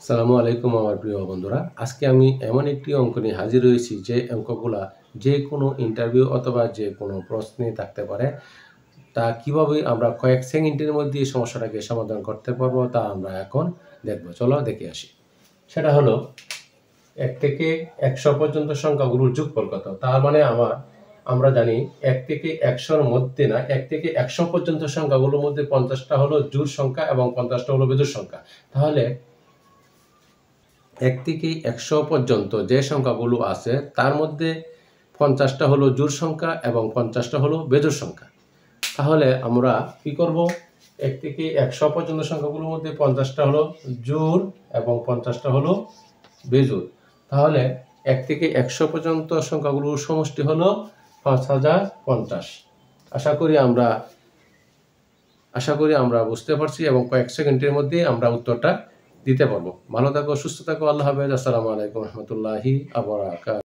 সালামু আলাইকুম আমার প্রিয় বন্ধুরা। আজকে আমি এমন একটি অঙ্ক নিয়ে হাজির হয়েছি যে অঙ্কগুলা যে কোনো ইন্টারভিউ অথবা যে কোনো প্রশ্নে থাকতে পারে। তা কিভাবে আমরা কয়েক সেকেন্ডের মধ্যে এই সমস্যাটাকে সমাধান করতে পারবো তা আমরা এখন দেখব। চলো দেখে আসি। সেটা হলো ১ থেকে ১০০ পর্যন্ত সংখ্যাগুলোর যোগফল কত? তার মানে আমরা জানি ১ থেকে ১০০ র মধ্যে না ১ থেকে ১০০ পর্যন্ত সংখ্যাগুলোর মধ্যে ৫০ টা হলো জোড় সংখ্যা এবং ৫০ টা হলো বিজোড় সংখ্যা। তাহলে ১ থেকে ১০০ পর্যন্ত যে সংখ্যাগুলো আছে তার মধ্যে ৫০ টা হলো জোড় সংখ্যা এবং ৫০ টা হলো বেজোড় সংখ্যা। তাহলে আমরা কি করব? ১ থেকে ১০০ পর্যন্ত সংখ্যাগুলোর মধ্যে ৫০ টা হলো জোড় এবং ৫০ টা হলো বেজোড়। তাহলে ১ থেকে ১০০ পর্যন্ত সংখ্যাগুলোর সমষ্টি হলো ৫০৫০। আশা করি আমরা বুঝতে পারছি এবং কয়েক সেকেন্ডের মধ্যে আমরা উত্তরটা দিতে পারবো। ভালো থাকো, সুস্থ থাকো। আল্লাহ হাফেজ। আসসালামু আলাইকুম ওয়া রাহমাতুল্লাহি ওয়া বারাকাতুহু।